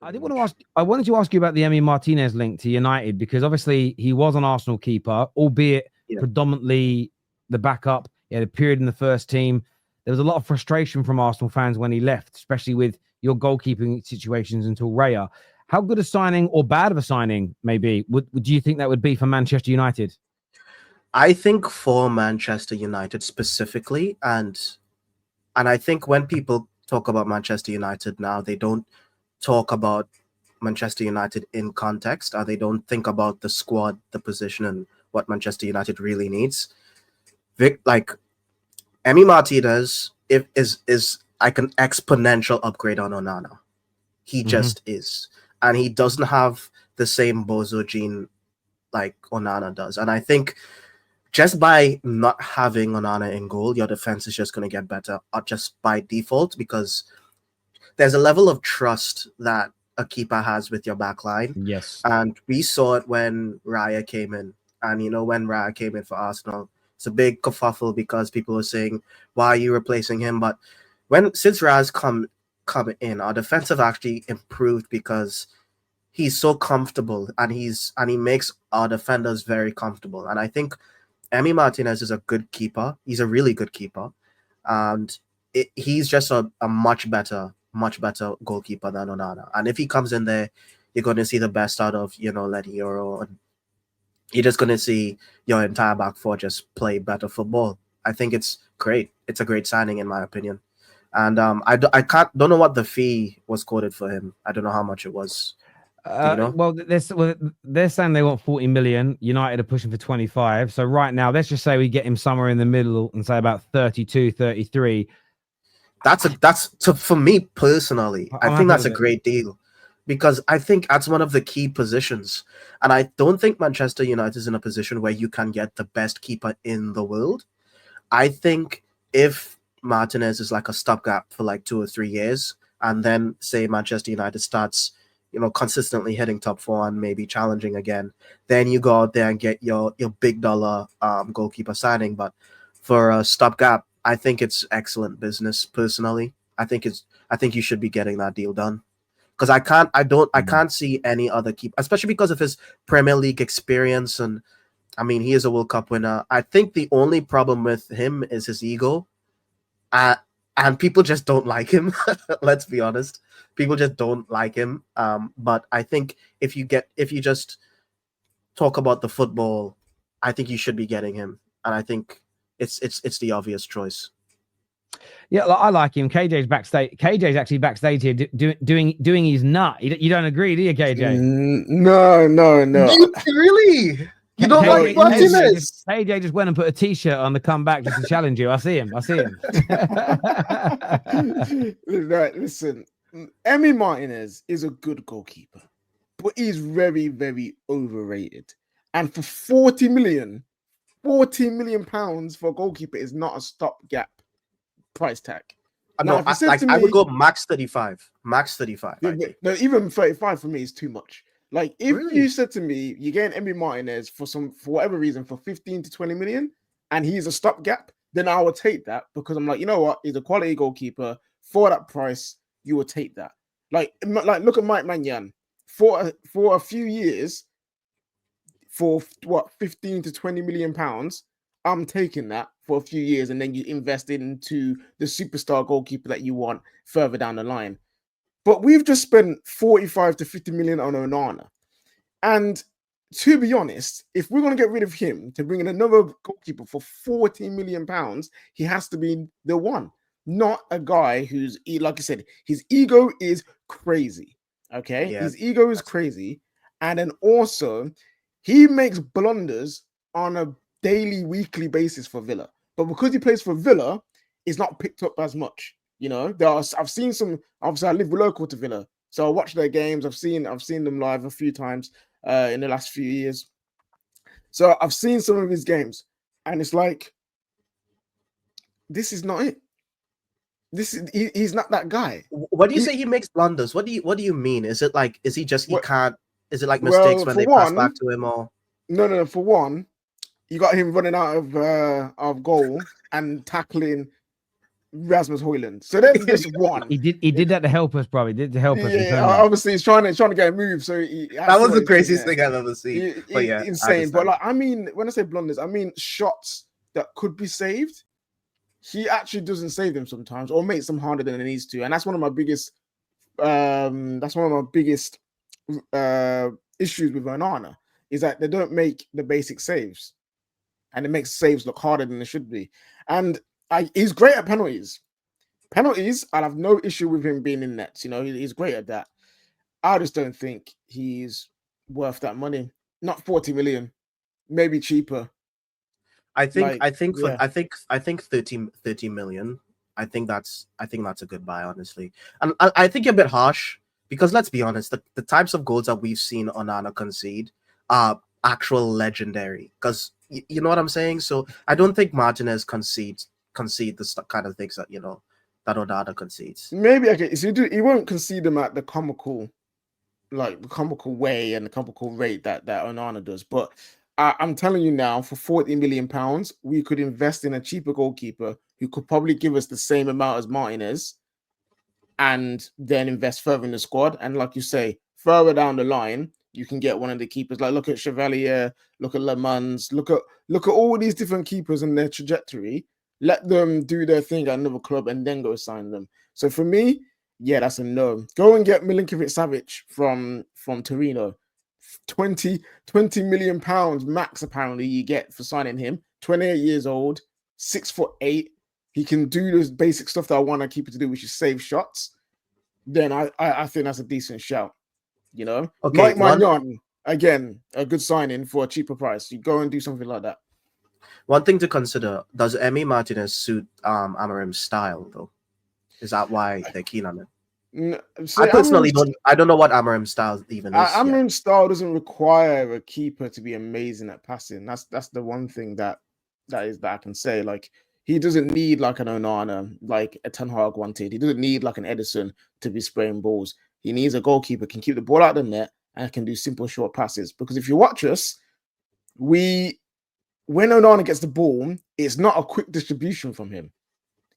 I pretty did want to much. ask. I wanted to ask you about the Emi Martinez link to United because obviously he was an Arsenal keeper, albeit Yeah. predominantly the backup. He had a period in the first team. There was a lot of frustration from Arsenal fans when he left, especially with your goalkeeping situations until Raya. How good a signing or bad of a signing, maybe, do you think that would be for Manchester United? I think for Manchester United specifically, and I think when people talk about Manchester United now, they don't talk about Manchester United in context, or they don't think about the squad, the position, and what Manchester United really needs. Like Emi Martinez is like an exponential upgrade on Onana. He Mm-hmm. just is, and he doesn't have the same bozo gene like Onana does. And I think just by not having Onana in goal, your defense is just going to get better, just by default, because there's a level of trust that a keeper has with your back line. Yes. And we saw it when Raya came in. And when Raya came in for Arsenal, it's a big kerfuffle because people were saying, why are you replacing him? But since Raya's come in, our defense have actually improved because he's so comfortable, and he makes our defenders very comfortable. And I think Emi Martinez is a good keeper. He's a really good keeper. And he's just a much better goalkeeper than Onana. And if he comes in there, you're going to see the best out of, Lenny Euro. And you're just going to see your entire back four just play better football. I think it's great. It's a great signing, in my opinion. And I don't know what the fee was quoted for him. I don't know how much it was. Do you know? They're saying they want 40 million. United are pushing for 25. So right now, let's just say we get him somewhere in the middle and say about 32, 33. For me personally, I I'm think happy that's with a it. great deal, because I think that's one of the key positions, and I don't think Manchester United is in a position where you can get the best keeper in the world. I think if Martinez is like a stopgap for like 2 or 3 years, and then say Manchester United starts, consistently hitting top four and maybe challenging again, then you go out there and get your big dollar goalkeeper signing. But for a stopgap, I think it's excellent business. Personally, I think you should be getting that deal done, because I Mm. can't see any other keeper, especially because of his Premier League experience. And I mean, he is a World Cup winner. I think the only problem with him is his ego. Uh, and people just don't like him. Let's be honest. People just don't like him. But I think if you just talk about the football, I think you should be getting him. And I think it's the obvious choice. Yeah, I like him. KJ's backstage. KJ's actually backstage here doing his nut. You don't agree, do you, KJ? No, no, no. Really? You don't No, like Martinez? KJ just went and put a t-shirt on the comeback just to challenge you. I see him. Right, listen, Emi Martinez is a good goalkeeper, but he's very, very overrated. And for 40 million pounds for a goalkeeper is not a stopgap price tag. No, I would go max 35. Max 35. No, even 35 for me is too much. Like, if Really? you said to me, you're getting Emi Martinez for whatever reason for 15 to 20 million, and he's a stopgap, then I would take that, because I'm like, you know what? He's a quality goalkeeper for that price. You would take that. Like look at Mike Maignan for a few years, for what, 15 to 20 million pounds. I'm taking that for a few years, and then you invest into the superstar goalkeeper that you want further down the line. But we've just spent 45 to 50 million on Onana. And to be honest, if we're going to get rid of him to bring in another goalkeeper for 40 million pounds, he has to be the one, not a guy who's, like I said, his ego is crazy. Okay. Yeah, His ego is crazy. And then also, he makes blunders on a daily, weekly basis for Villa. But because he plays for Villa, it's not picked up as much. I've seen some. Obviously, I live local to Villa, so I watch their games. I've seen them live a few times in the last few years. So I've seen some of his games, and it's like, this is not it. He's not that guy. What do you say he makes blunders? What do you mean? Is it like, is it like mistakes when they pass back to him, or? No. For one, you got him running out of goal and tackling Rasmus Højlund. So there's just one. He did that to help us, bro. He did to help us. Yeah, obviously he's trying to get a move. So that was the craziest thing I've ever seen. But yeah, insane. But like, I mean, when I say blunders, I mean shots that could be saved. He actually doesn't save them sometimes, or makes them harder than it needs to, and that's one of my biggest. Issues with Onana is that they don't make the basic saves, and it makes saves look harder than they should be. And he's great at penalties. Penalties, I'd have no issue with him being in nets. You know, he's great at that. I just don't think he's worth that money. Not 40 million, maybe cheaper. I think 30 million. I think that's a good buy, honestly. And I think you're a bit harsh because let's be honest, the types of goals that we've seen Onana concede are actual legendary. Because you know what I'm saying. So I don't think Martinez concede the kind of things that that Onana concedes. Maybe okay. So he won't concede them at the comical way and the comical rate that Onana does, but. I'm telling you now, for £40 million, we could invest in a cheaper goalkeeper who could probably give us the same amount as Martinez and then invest further in the squad. And like you say, further down the line, you can get one of the keepers. Like look at Chevalier, look at Le Mans, look at all these different keepers and their trajectory. Let them do their thing at another club and then go sign them. So for me, yeah, that's a no. Go and get Milinkovic-Savic from Torino. 20 million pounds max apparently you get for signing him. 28 years old, 6'8". He can do this basic stuff that I want to keep it to do, which is save shots. Then I think that's a decent shout. You know, okay, Mike Magnan, again, a good signing for a cheaper price. You go and do something like that. One thing to consider: does Emi Martinez suit Amorim's style though? Is that why they're keen on it? So I personally don't know what Amorim's style even is. Amorim's style doesn't require a keeper to be amazing at passing. That's the one thing that I can say. Like he doesn't need like an Onana, like a Ten Hag wanted. He doesn't need like an Edison to be spraying balls. He needs a goalkeeper can keep the ball out of the net and can do simple short passes. Because if you watch us, when Onana gets the ball, it's not a quick distribution from him.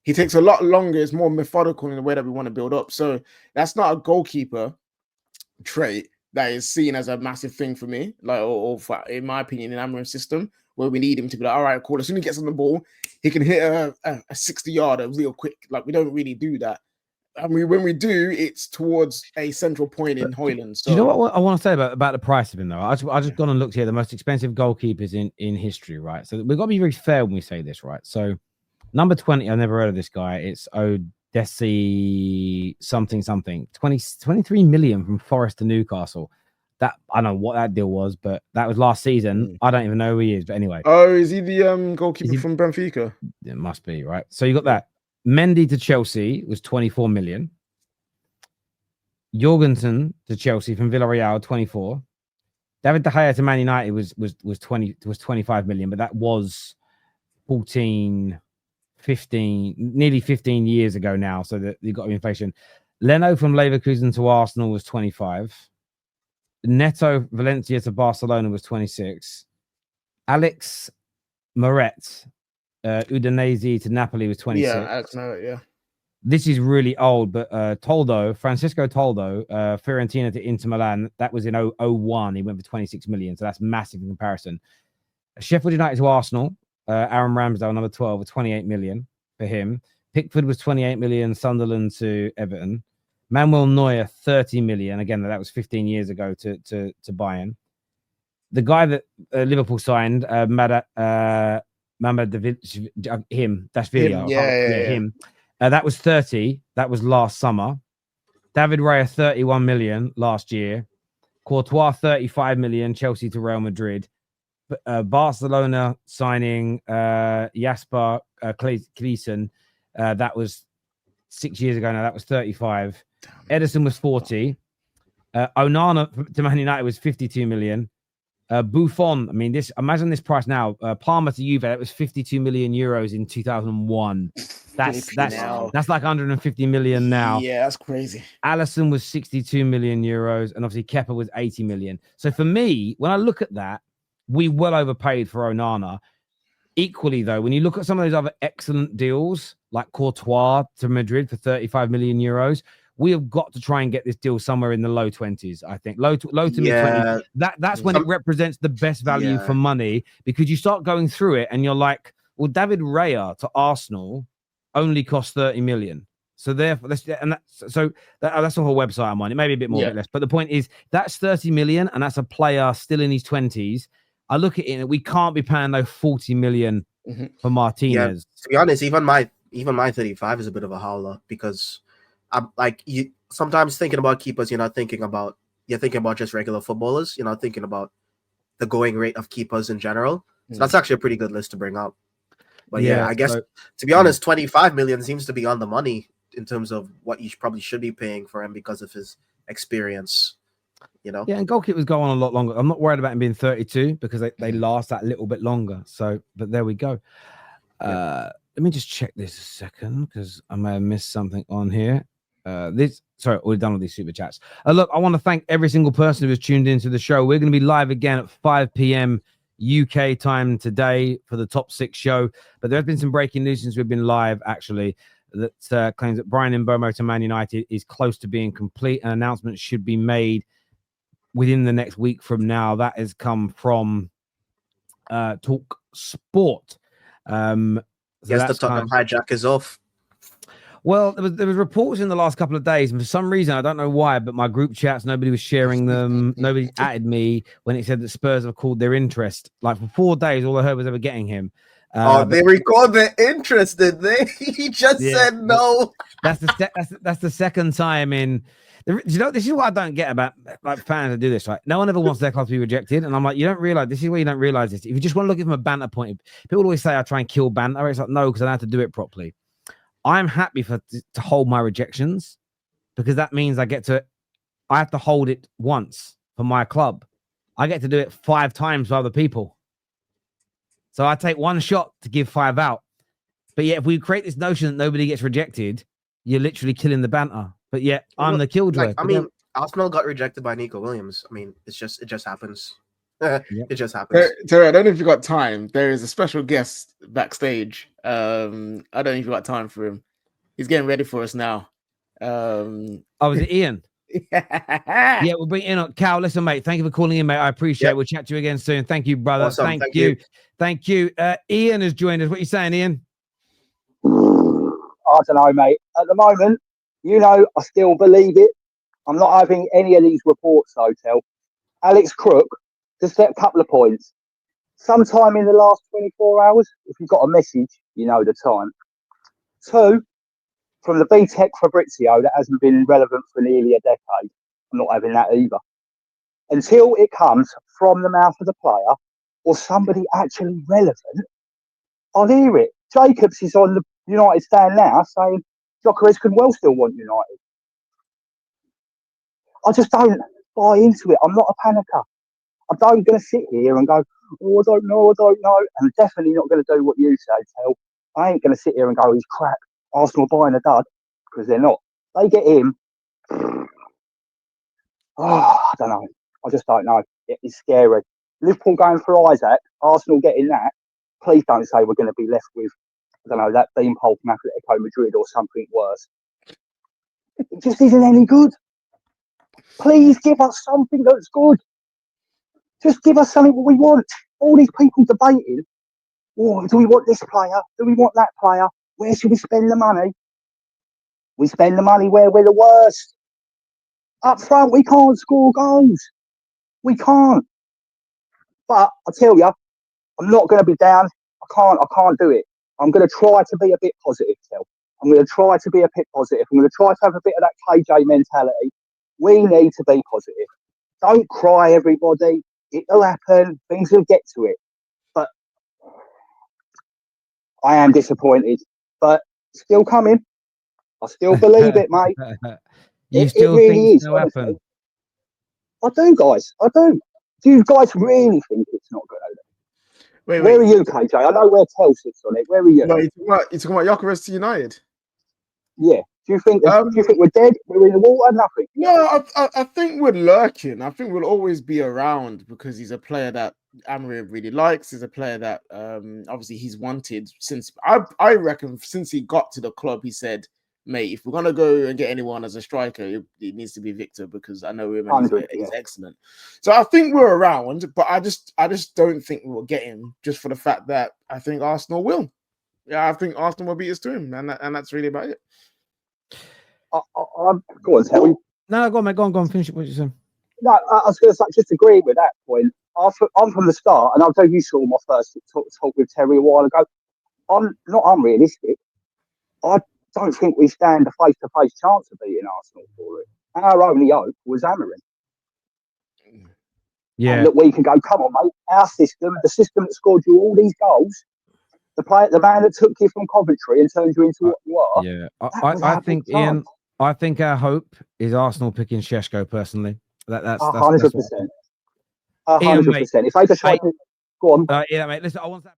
He takes a lot longer. It's more methodical in the way that we want to build up. So that's not a goalkeeper trait that is seen as a massive thing for me. Like, or for, in my opinion, in Amorim's system, where we need him to be like, all right, cool. As soon as he gets on the ball, he can hit a 60-yarder real quick. Like, we don't really do that. I mean, when we do, it's towards a central point in Højlund. So, do you know what I want to say about the price of him, though? I just gone and looked here, the most expensive goalkeepers in history, right? So we've got to be very fair when we say this, right? So number 20, I've never heard of this guy. It's Odesi something. 23 million from Forest to Newcastle. That I don't know what that deal was, but that was last season. I don't even know who he is, but anyway. Oh, is he the goalkeeper from Benfica? It must be, right? So you got that. Mendy to Chelsea was 24 million. Jorgensen to Chelsea from Villarreal, 24. David De Gea to Man United was 25 million, but that was 15, nearly 15 years ago now. So that you got inflation. Leno from Leverkusen to Arsenal was 25. Neto Valencia to Barcelona was 26. Alex Moret Udinese to Napoli was 26. Yeah, Alex Moret, yeah. This is really old, but Francisco Toldo, Fiorentina to Inter Milan, that was in 01. He went for 26 million, so that's massive in comparison. Sheffield United to Arsenal, Aaron Ramsdale, number 12, with 28 million for him. Pickford was 28 million, Sunderland to Everton. Manuel Neuer, 30 million. Again, that was 15 years ago to Bayern. The guy that Liverpool signed, him. That was 30. That was last summer. David Raya, 31 million last year. Courtois, 35 million. Chelsea to Real Madrid. Barcelona signing Jasper Kleesen. That was 6 years ago now. That was 35. Edison was 40. Onana to Man United was 52 million. Buffon, I mean, imagine this price now. Palmer to Juve, that was 52 million euros in 2001. That's like 150 million now. Yeah, that's crazy. Alisson was 62 million euros, and obviously Kepa was 80 million. So for me, when I look at that, we well overpaid for Onana. Equally, though, when you look at some of those other excellent deals, like Courtois to Madrid for 35 million euros, we have got to try and get this deal somewhere in the low 20s, I think. Low to mid 20s. That's when it represents the best value for money, because you start going through it and you're like, well, David Raya to Arsenal only cost 30 million. So therefore, that's the whole website I'm on. It may be a bit more, a bit less. But the point is, that's 30 million, and that's a player still in his 20s. I look at it and we can't be paying those 40 million for Martinez. Yeah, to be honest, even my 35 is a bit of a howler, because I'm like, you sometimes thinking about keepers, you're thinking about just regular footballers. You're not thinking about the going rate of keepers in general. So that's actually a pretty good list to bring up. But I guess to be honest, 25 million seems to be on the money in terms of what you probably should be paying for him because of his experience. Yeah, and goalkeepers go on a lot longer. I'm not worried about him being 32 because they last that little bit longer. So, but there we go. Let me just check this a second because I may have missed something on here. We're done with these super chats. Look, I want to thank every single person who has tuned into the show. We're going to be live again at 5 p.m. UK time today for the top 6 show. But there has been some breaking news since we've been live, actually, that claims that Brian Mbeumo to Man United is close to being complete. An announcement should be made within the next week from now. That has come from Talk Sport. Yes, the Tottenham hijack is off. Well, there was reports in the last couple of days, and for some reason, I don't know why, but my group chats, nobody was sharing them. Nobody added me when it said that Spurs have called their interest. Like for 4 days, all I heard was they were getting him. They recalled their interest, did they? He just said no. That's the second time in. This is what I don't get about like fans that do this. Right, no one ever wants their club to be rejected, and I'm like, you don't realize this is where you don't realize this. If you just want to look at it from a banter point, people always say I try and kill banter. It's like no, because I don't have to do it properly. I'm happy to hold my rejections because that means I have to hold it once for my club. I get to do it 5 times for other people. So I take 1 shot to give 5 out. But yet, if we create this notion that nobody gets rejected, you're literally killing the banter. But yet, I'm the killjoy. Arsenal got rejected by Nico Williams. It just happens. It just happens. Terry, I don't know if you got time. There is a special guest backstage. I don't know if you got time for him. He's getting ready for us now. Was it Ian? Yeah, we'll bring in on Cal. Listen, mate, thank you for calling in, mate. I appreciate it. We'll chat to you again soon. Thank you, brother. Awesome. Thank you. Ian has joined us. What are you saying, Ian? I don't know, mate. At the moment, I still believe it. I'm not having any of these reports, though, Tel. Alex Crook, just get a couple of points. Sometime in the last 24 hours, if you've got a message, you know the time. 2, from the BTEC Fabrizio that hasn't been relevant for nearly a decade. I'm not having that either. Until it comes from the mouth of the player or somebody actually relevant, I'll hear it. Jacobs is on the United stand now saying Gyökeres can well still want United. I just don't buy into it. I'm not a panicker. I'm not going to sit here and go, oh, I don't know. I'm definitely not going to do what you say, Tel. I ain't going to sit here and go, he's crap. Arsenal buying a dud, because they're not. They get him. I don't know. I just don't know. It's scary. Liverpool going for Isaac, Arsenal getting that. Please don't say we're going to be left with, I don't know, that beanpole from Atletico Madrid or something worse. It just isn't any good. Please give us something that's good. Just give us something that we want. All these people debating, oh, do we want this player? Do we want that player? Where should we spend the money? We spend the money where we're the worst. Up front, we can't score goals. We can't. But I tell you, I'm not going to be down. I can't do it. I'm going to try to be a bit positive, Tel. I'm going to try to be a bit positive. I'm going to try to have a bit of that KJ mentality. We need to be positive. Don't cry, everybody. It'll happen. Things will get to it. But I am disappointed. But still coming. I still believe it, mate. It really think is. it'll happen? I do, guys. I do. Do you guys really think it's not going to happen? Wait. Where are you, KJ? I know where Tel sits on it. Where are you? No, you're talking about Gyökeres to United? Yeah. Do you think we're dead? We're in the water? Nothing. No, I think we're lurking. I think we'll always be around because he's a player that Amorim really likes. Is a player that obviously he's wanted since I reckon since he got to the club. He said, "Mate, if we're gonna go and get anyone as a striker, it needs to be Victor because I know him and 100, he's excellent." So I think we're around, but I just don't think we'll get him just for the fact that I think Arsenal will. Yeah, I think Arsenal will beat us to him, and that's really about it. I'm go on, Terry. No, go on, mate. Go on. Finish it. What you saying? No, I was going to say, just agree with that point. I'm from the start, and I'll tell you saw my first talk with Terry a while ago. I'm not unrealistic. I don't think we stand a face-to-face chance of beating Arsenal for it. Our only hope was Amorim. Yeah. And that we can go, come on, mate, our system, the system that scored you all these goals, the man that took you from Coventry and turned you into what you are. Yeah. I think, Ian, I think our hope is Arsenal picking Šeško personally. That's 100%. 100%. If they decide to go on. Yeah, mate. Listen, I want that.